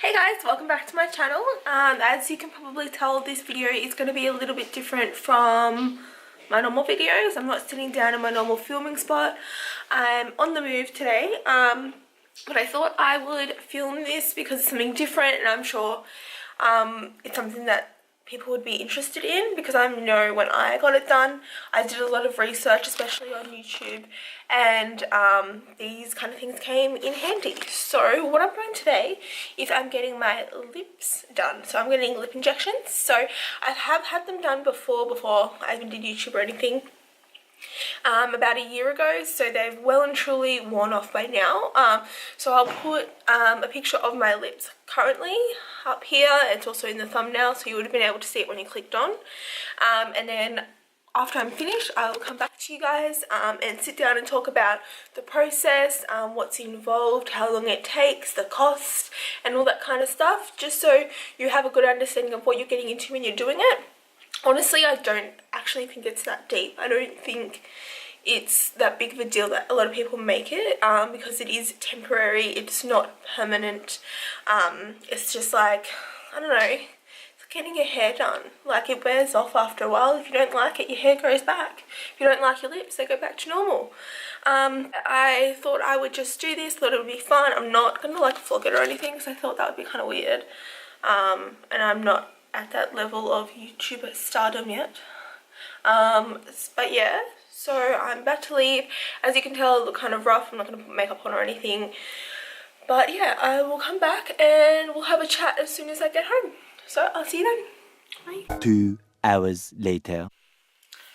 Hey guys, welcome back to my channel. As you can probably tell, this video is going to be a little bit different from my normal videos. I'm not sitting down in my normal filming spot. I'm on the move today, but I thought I would film this because it's something different, and I'm sure it's something that people would be interested in, because I know when I got it done, I did a lot of research, especially on YouTube, and these kind of things came in handy. So what I'm doing today is I'm getting my lips done. So I'm getting lip injections. So I have had them done before I even did YouTube or anything. About a year ago, so they've well and truly worn off by now. So I'll put a picture of my lips currently up here. It's also in the thumbnail, so you would have been able to see it when you clicked on. And then after I'm finished, I will come back to you guys and sit down and talk about the process, what's involved, how long it takes, the cost, and all that kind of stuff, just so you have a good understanding of what you're getting into when you're doing it. Honestly, I don't actually think it's that deep. I don't think it's that big of a deal that a lot of people make it, because it is temporary. It's not permanent. It's just like, I don't know, it's like getting your hair done. Like, it wears off after a while. If you don't like it, your hair grows back. If you don't like your lips, they go back to normal. I thought I would just do this, thought it would be fun. I'm not going to like vlog it or anything, because I thought that would be kind of weird. And I'm not at that level of YouTuber stardom yet. But yeah, so I'm about to leave. As you can tell, I look kind of rough. I'm not going to put makeup on or anything. But yeah, I will come back and we'll have a chat as soon as I get home. So I'll see you then. Bye. 2 hours later.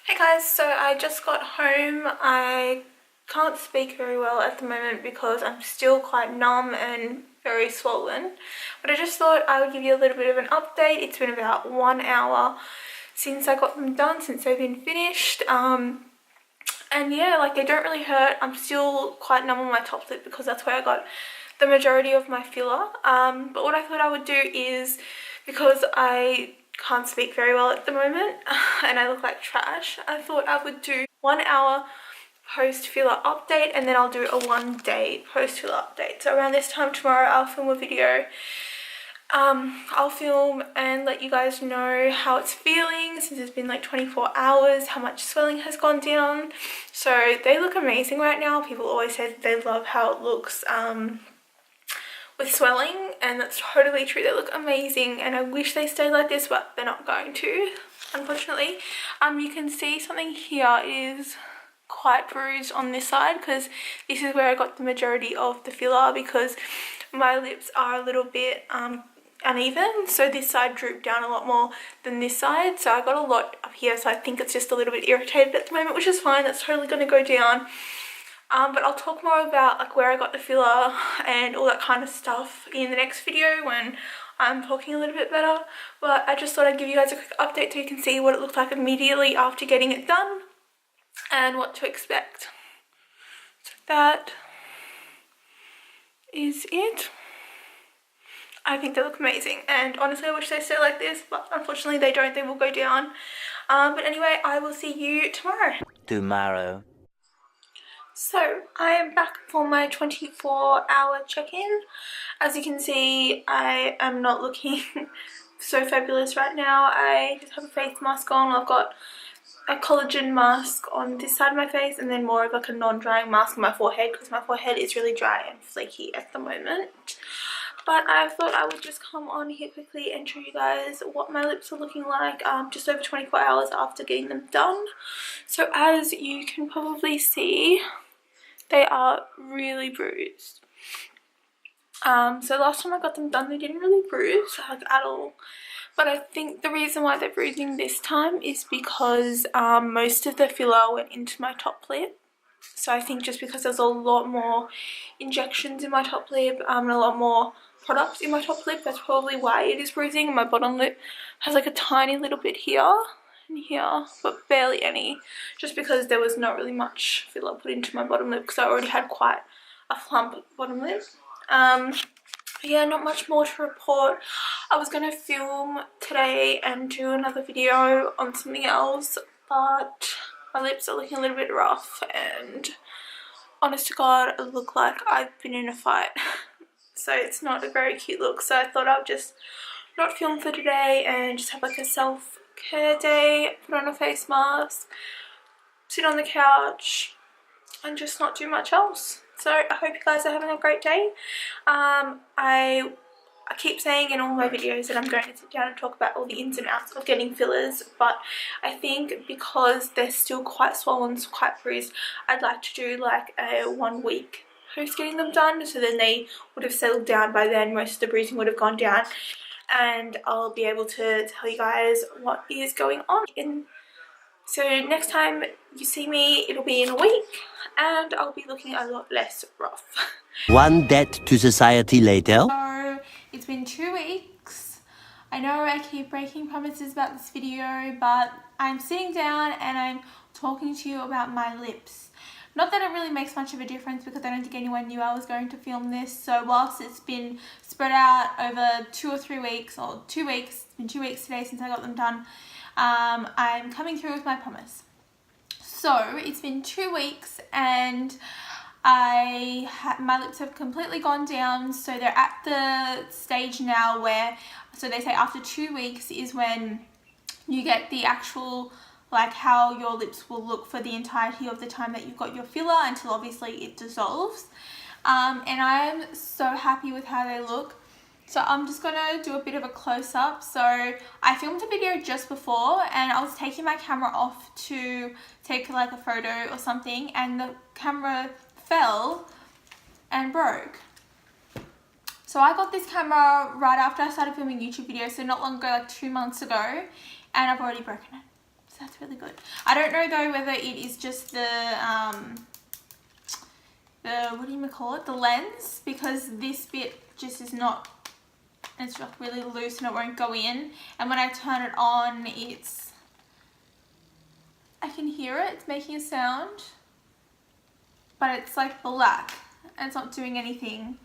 Hey guys, so I just got home. I can't speak very well at the moment because I'm still quite numb and very swollen, but I just thought I would give you a little bit of an update. It's been about 1 hour since I got them done, since they've been finished, and yeah, like, they don't really hurt. I'm still quite numb on my top lip because that's where I got the majority of my filler, but what I thought I would do is, because I can't speak very well at the moment and I look like trash, I thought I would do 1 hour post filler update, and then I'll do a 1 day post filler update. So around this time tomorrow, I'll film a video. I'll film and let you guys know how it's feeling since it's been like 24 hours, how much swelling has gone down. So they look amazing right now. People always say that they love how it looks with swelling, and that's totally true. They look amazing, and I wish they stayed like this, but they're not going to, unfortunately. You can see something here is quite bruised on this side, because this is where I got the majority of the filler, because my lips are a little bit uneven, so this side drooped down a lot more than this side, so I got a lot up here, so I think it's just a little bit irritated at the moment, which is fine. That's totally going to go down. But I'll talk more about like where I got the filler and all that kind of stuff in the next video when I'm talking a little bit better. But I just thought I'd give you guys a quick update so you can see what it looked like immediately after getting it done and what to expect. So that is it. I think they look amazing, and honestly I wish they stayed like this, but unfortunately they don't. They will go down. But anyway, I will see you tomorrow. So I am back for my 24-hour check-in. As you can see, I am not looking so fabulous right now. I just have a face mask on. I've got a collagen mask on this side of my face, and then more of like a non-drying mask on my forehead, because my forehead is really dry and flaky at the moment. But I thought I would just come on here quickly and show you guys what my lips are looking like just over 24 hours after getting them done. So as you can probably see, they are really bruised. So last time I got them done, they didn't really bruise like at all. But I think the reason why they're bruising this time is because most of the filler went into my top lip. So I think just because there's a lot more injections in my top lip and a lot more products in my top lip, that's probably why it is bruising. My bottom lip has like a tiny little bit here and here, but barely any, just because there was not really much filler put into my bottom lip, because I already had quite a plump bottom lip. Yeah, not much more to report. I was going to film today and do another video on something else, but my lips are looking a little bit rough, and honest to God, I look like I've been in a fight. so it's not a very cute look. So I thought I'll just not film for today and just have like a self-care day, put on a face mask, sit on the couch and just not do much else. So I hope you guys are having a great day. I keep saying in all my videos that I'm going to sit down and talk about all the ins and outs of getting fillers, but I think because they're still quite swollen, quite bruised, I'd like to do like a 1 week post getting them done, so then they would have settled down by then, most of the bruising would have gone down, and I'll be able to tell you guys what is going on. So next time you see me, it'll be in a week and I'll be looking a lot less rough. One debt to society later. So it's been 2 weeks. I know I keep breaking promises about this video, but I'm sitting down and I'm talking to you about my lips. Not that it really makes much of a difference because I don't think anyone knew I was going to film this. So whilst it's been spread out over 2 or 3 weeks, or 2 weeks, it's been 2 weeks today since I got them done, I'm coming through with my promise. So it's been 2 weeks and my lips have completely gone down, so they're at the stage now where, so they say after 2 weeks is when you get the actual, like how your lips will look for the entirety of the time that you've got your filler until obviously it dissolves. And I'm so happy with how they look. So I'm just gonna do a bit of a close-up. So I filmed a video just before and I was taking my camera off to take like a photo or something, and the camera fell and broke. So I got this camera right after I started filming YouTube videos, so not long ago, like 2 months ago, and I've already broken it. So that's really good. I don't know though whether it is just the what do you call it? The lens, because this bit just is not, it's like really loose and it won't go in, and when I turn it on I can hear it, it's making a sound, but it's like black and it's not doing anything.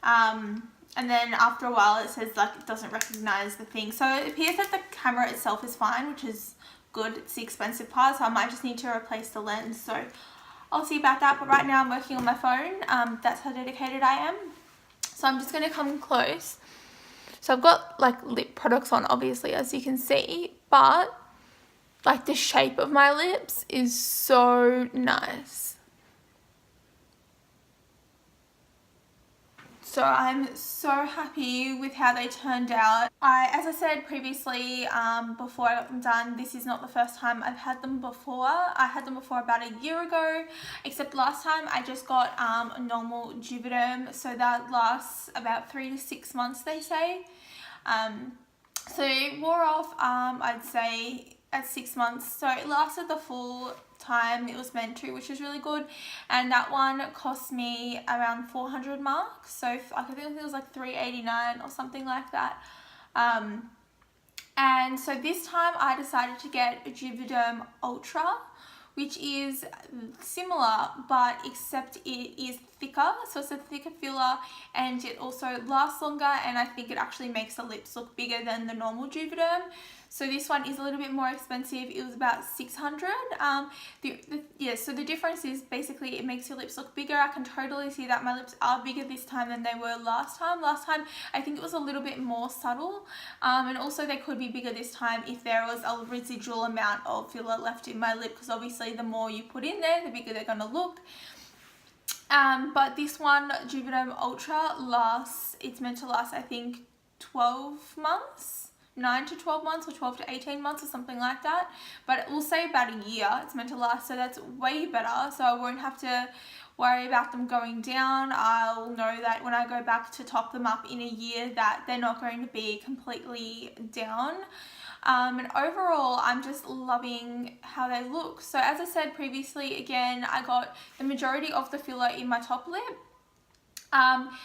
And then after a while it says like it doesn't recognize the thing. So it appears that the camera itself is fine, which is good. It's the expensive part, so I might just need to replace the lens. So I'll see about that, but right now I'm working on my phone. That's how dedicated I am. So I'm just going to come close. So I've got like lip products on, obviously, as you can see, but like the shape of my lips is so nice. So I'm so happy with how they turned out. As I said previously, before I got them done, this is not the first time I've had them before. I had them before about a year ago, except last time I just got a normal Juvederm, so that lasts about 3 to 6 months, they say. So it wore off, I'd say, at 6 months, so it lasted the full time it was meant to, which is really good. And that one cost me around 400 marks, so I think it was like $3.89 or something like that. And so this time I decided to get a Juvederm Ultra, which is similar, but except it is thicker, so it's a thicker filler and it also lasts longer, and I think it actually makes the lips look bigger than the normal Juvederm. So this one is a little bit more expensive. It was about 600. So the difference is basically it makes your lips look bigger. I can totally see that my lips are bigger this time than they were last time. Last time I think it was a little bit more subtle, and also they could be bigger this time if there was a residual amount of filler left in my lip, because obviously the more you put in there, the bigger they're going to look. But this one, Juvederm Ultra, it's meant to last, I think, 12 months. 9 to 12 months or 12 to 18 months or something like that, but we'll say about a year it's meant to last, so that's way better. So I won't have to worry about them going down. I'll know that when I go back to top them up in a year that they're not going to be completely down. And overall I'm just loving how they look. So as I said previously, again, I got the majority of the filler in my top lip.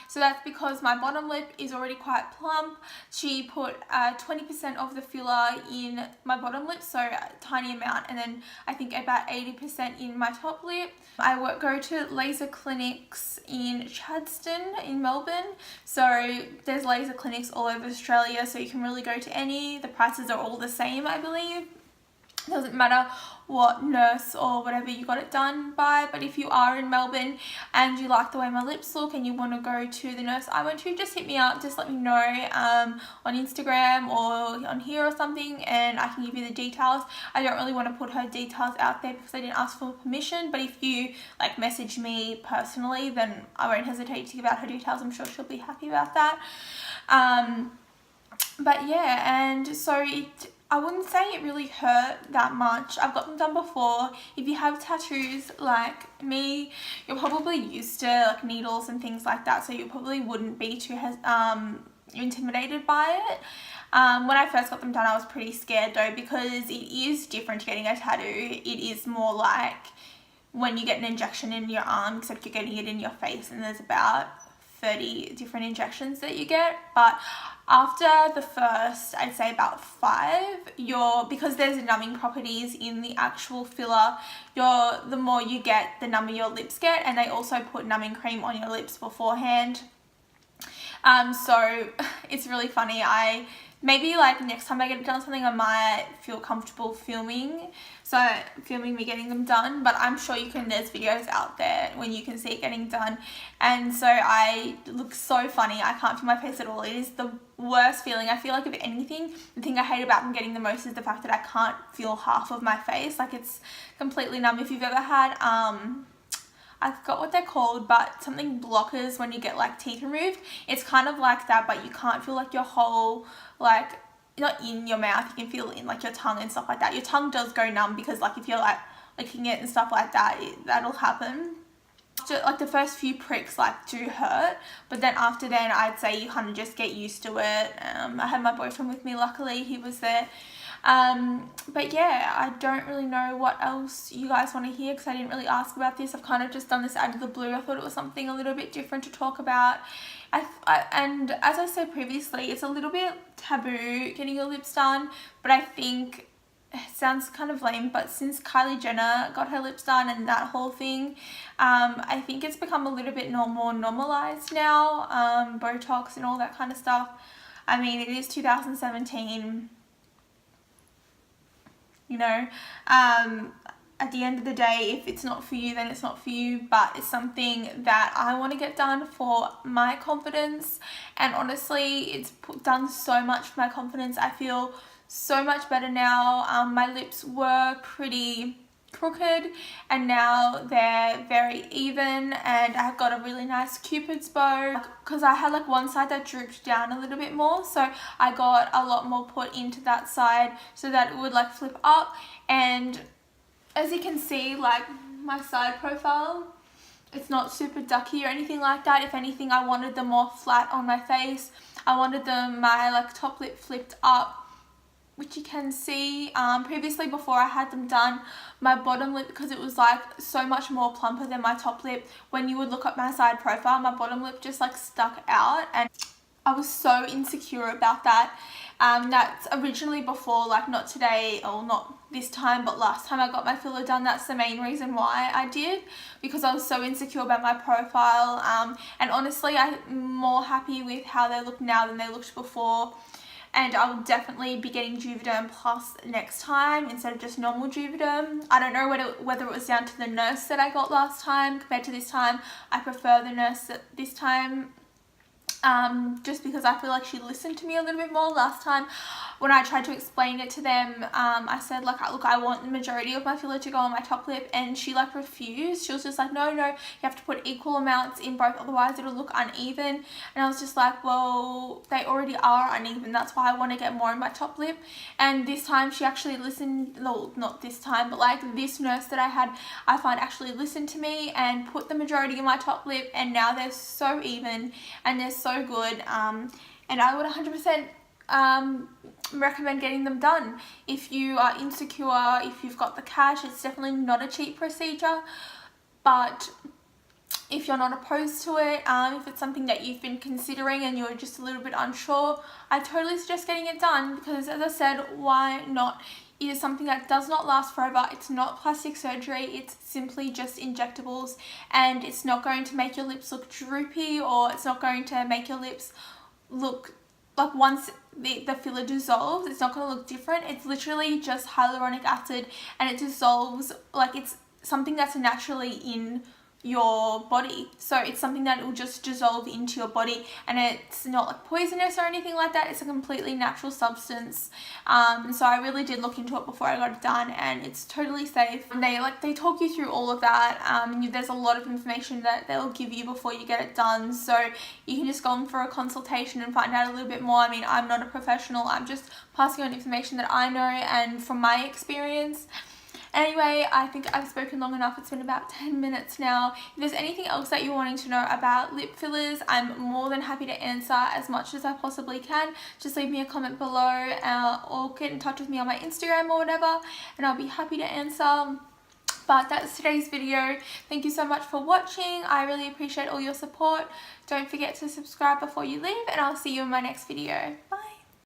So that's because my bottom lip is already quite plump. She put 20% of the filler in my bottom lip, so a tiny amount, and then I think about 80% in my top lip. I go to laser clinics in Chadstone in Melbourne, so there's laser clinics all over Australia, so you can really go to any. The prices are all the same, I believe. It doesn't matter what nurse or whatever you got it done by, but if you are in Melbourne and you like the way my lips look and you want to go to the nurse I went to, just hit me up, just let me know on Instagram or on here or something, and I can give you the details. I don't really want to put her details out there because I didn't ask for permission, but if you like message me personally, then I won't hesitate to give out her details. I'm sure she'll be happy about that. But yeah, and so I wouldn't say it really hurt that much. I've got them done before. If you have tattoos like me, you're probably used to like needles and things like that, so you probably wouldn't be too intimidated by it. When I first got them done, I was pretty scared though, because it is different to getting a tattoo. It is more like when you get an injection in your arm, except you're getting it in your face, and there's about 30 different injections that you get. But after the first, I'd say about 5, because there's numbing properties in the actual filler, the more you get, the number your lips get, and they also put numbing cream on your lips beforehand. So it's really funny. Maybe like next time I get it done something, I might feel comfortable filming me getting them done, but I'm sure there's videos out there when you can see it getting done. And so I look so funny. I can't feel my face at all. It is the worst feeling. I feel like, if anything, the thing I hate about them getting the most is the fact that I can't feel half of my face. Like, it's completely numb. If you've ever had I forgot what they're called, but something blockers when you get like teeth removed, it's kind of like that, but you can't feel like your whole, like, not in your mouth, you can feel in like your tongue and stuff like that. Your tongue does go numb because like if you're like licking it and stuff like that, that'll happen. After, like, the first few pricks like do hurt, but then after then I'd say you kind of just get used to it. I had my boyfriend with me, luckily he was there. But yeah, I don't really know what else you guys want to hear because I didn't really ask about this. I've kind of just done this out of the blue. I thought it was something a little bit different to talk about. And as I said previously, it's a little bit taboo getting your lips done, but I think it sounds kind of lame, but since Kylie Jenner got her lips done and that whole thing, I think it's become a little bit more normalized now, Botox and all that kind of stuff. I mean, it is 2017. You know, at the end of the day, if it's not for you, then it's not for you, but it's something that I want to get done for my confidence. And honestly, it's done so much for my confidence. I feel so much better now. My lips were pretty crooked and now they're very even, and I've got a really nice cupid's bow because I had like one side that drooped down a little bit more, so I got a lot more put into that side so that it would like flip up. And as you can see, like my side profile, it's not super ducky or anything like that. If anything, I wanted them more flat on my face. I wanted my like top lip flipped up, which you can see. Previously, before I had them done, my bottom lip, because it was like so much more plumper than my top lip, when you would look at my side profile, my bottom lip just like stuck out, and I was so insecure about that. That's originally before, like not today or not this time, but last time I got my filler done. That's the main reason why I did, because I was so insecure about my profile. And honestly, I'm more happy with how they look now than they looked before. And I'll definitely be getting Juvederm Plus next time instead of just normal Juvederm. I don't know whether it was down to the nurse that I got last time compared to this time. I prefer the nurse this time, just because I feel like she listened to me a little bit more. Last time when I tried to explain it to them, I said like, look, I want the majority of my filler to go on my top lip, and she like refused. She was just like, no, you have to put equal amounts in both, otherwise it'll look uneven. And I was just like, well, they already are uneven, that's why I want to get more in my top lip. And this time she actually listened. No, not this time, but like this nurse that I had, I find actually listened to me and put the majority in my top lip, and now they're so even and they're so good. And I would 100% recommend getting them done. If you are insecure, if you've got the cash, it's definitely not a cheap procedure, but if you're not opposed to it, if it's something that you've been considering and you're just a little bit unsure, I totally suggest getting it done, because as I said, why not? It is something that does not last forever. It's not plastic surgery, it's simply just injectables, and it's not going to make your lips look droopy, or it's not going to make your lips look like once the filler dissolves, it's not going to look different. It's literally just hyaluronic acid, and it dissolves like it's something that's naturally in your body. So it's something that will just dissolve into your body, and it's not like poisonous or anything like that. It's a completely natural substance. So I really did look into it before I got it done, and it's totally safe. And they talk you through all of that. There's a lot of information that they'll give you before you get it done, so you can just go in for a consultation and find out a little bit more. I mean, I'm not a professional, I'm just passing on information that I know and from my experience. Anyway, I think I've spoken long enough. It's been about 10 minutes now. If there's anything else that you're wanting to know about lip fillers, I'm more than happy to answer as much as I possibly can. Just leave me a comment below or get in touch with me on my Instagram or whatever, and I'll be happy to answer. But that's today's video. Thank you so much for watching. I really appreciate all your support. Don't forget to subscribe before you leave, and I'll see you in my next video. Bye.